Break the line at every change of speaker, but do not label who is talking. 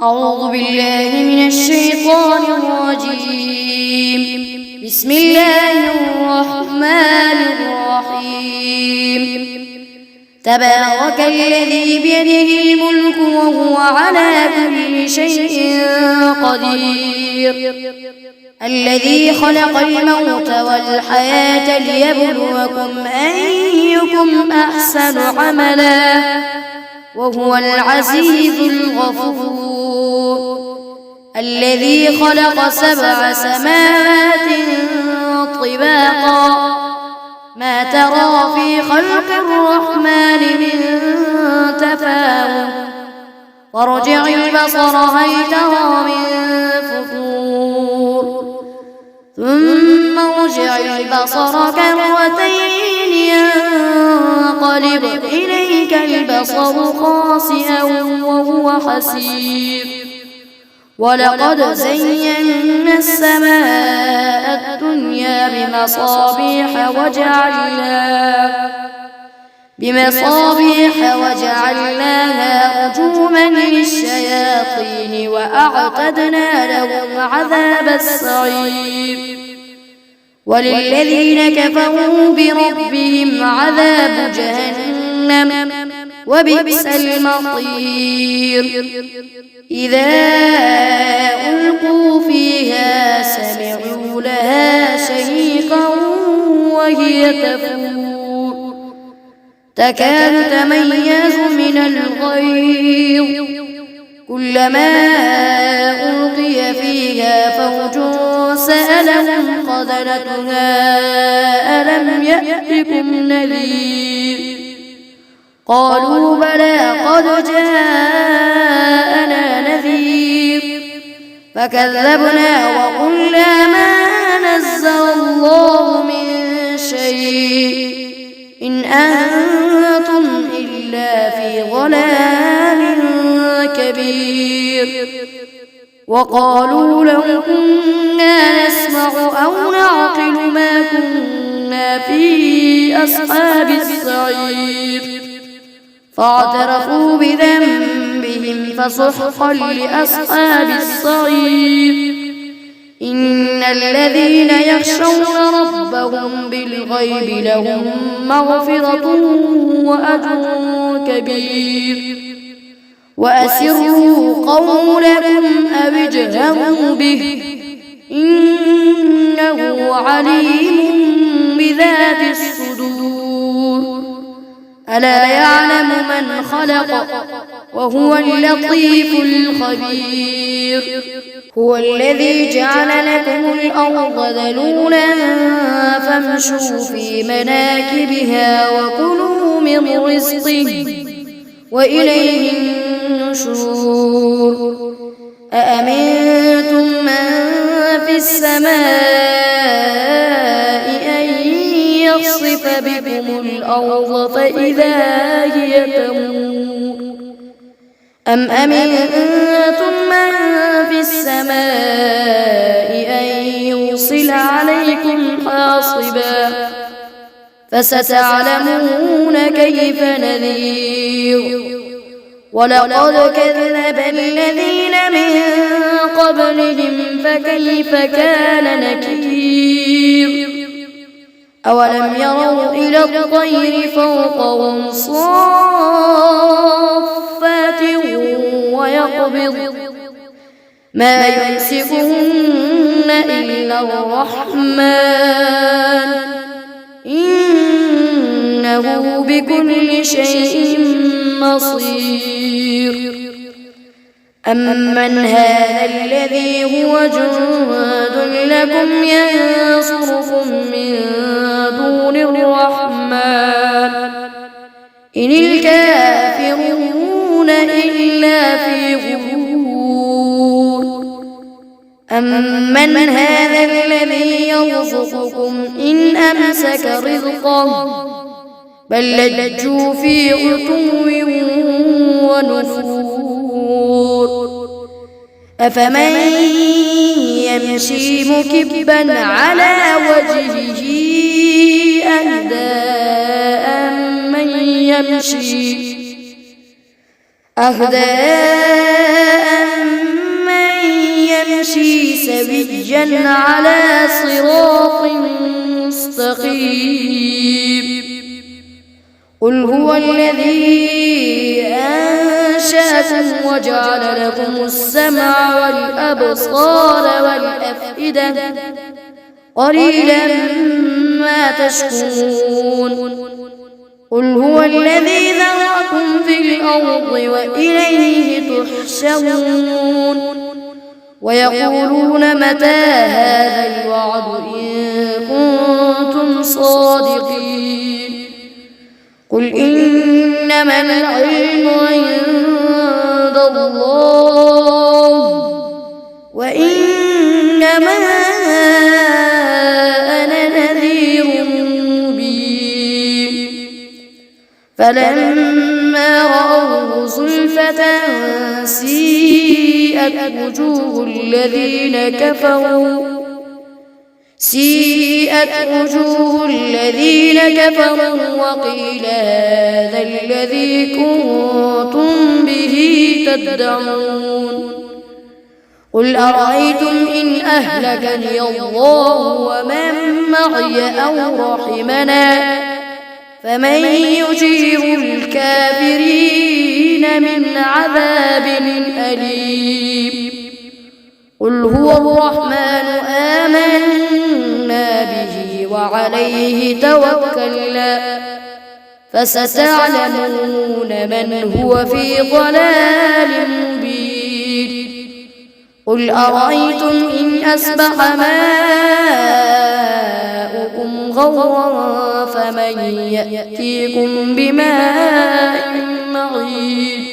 أعوذ بالله من الشيطان الرجيم. بسم الله الرحمن الرحيم. تبارك الذي بيده الملك وهو على كل شيء قدير، الذي خلق الموت والحياة ليبلوكم أيكم أحسن عملا وهو العزيز الغفور، الذي خلق 7 سماوات طباقا ما ترى في خلق الرحمن من تفاوت، فارجع البصر هل ترى من فطور، ثم ارجع البصر كرتين ينقلب إليك البصر خاسئا وهو حسير، ولقد زينا السماء الدنيا بمصابيح وجعلناها رجوما للشياطين وأعتدنا لهم عذاب السعير، وللذين كفروا بربهم عذاب جهنم وبئس المصير. إذا ألقوا فيها سمعوا لها شهيقا وهي تفور تكاد تميز من الغيظ، كلما ألقي فيها فوج سألهم خزنتها ألم يأتكم نذير، قالوا بلى قد جاءنا نذير، فكذبنا وقلنا ما نزل الله من شيء إن أنتم إلا في ضلال كبير، وقالوا لو كنا نسمع أو نعقل ما كنا في أصحاب السعير، فاعترفوا بذنبهم فسحقا لأصحاب السعير. إن الذين يخشون ربهم بالغيب لهم مغفرة وأجر كبير، وأسروا قولكم أو اجهروا به إنه عليم بذات الصدور، ألا يعلم من خلق وهو اللطيف الخبير. هو الذي جعل لكم الأرض ذلولا فامشوا في مناكبها وكلوا من رزقه وإليه النشور. أأمنتم من في السماء أن يخسف بكم الأرض فإذا هي تمور، أم أمنتم من في السماء أن يرسل عليكم حاصبا، فستعلمون كيف نذير. ولقد كذب الذين من قبلهم فكيف كان نكير. أولم يروا إلى الطير فوقهم صافات ويقبض ما يمسكهن إلا الرحمن إنه بكل شيء بصير. أمن هذا الذي هو جند لكم ينصركم من دون الرحمن إن الكافرون إلا في غرور. أمن هذا الذي يرزقكم إن أمسك رزقه بل لجوا في عتو ونفور. أفمن يمشي مكبا على وجهه أهدى أمن يمشي سويا على صراط مستقيم. قل هو الذي أنشأكم وجعل لكم السمع والأبصار والأفئدة قليلا ما تشكرون. قل هو الذي ذرأكم في الأرض وإليه تحشرون. ويقولون متى هذا الوعد إن كنتم صادقين. قل إنما العلم عند الله وإنما أنا نذير مبين. فلما رأوه زلفة سيئت وجوه الذين كفروا وقيل هذا الذي كنتم به تدعون. قل أرأيتم إن أهلكني الله ومن معي أو رحمنا فمن يجير الكافرين من عذاب أليم. قل هو الرحمن آمنا به وعليه توكلنا فستعلمون من هو في ضلال مبين. قل أرأيتم إن أصبح ماؤكم غورا فمن يأتيكم بماء معين.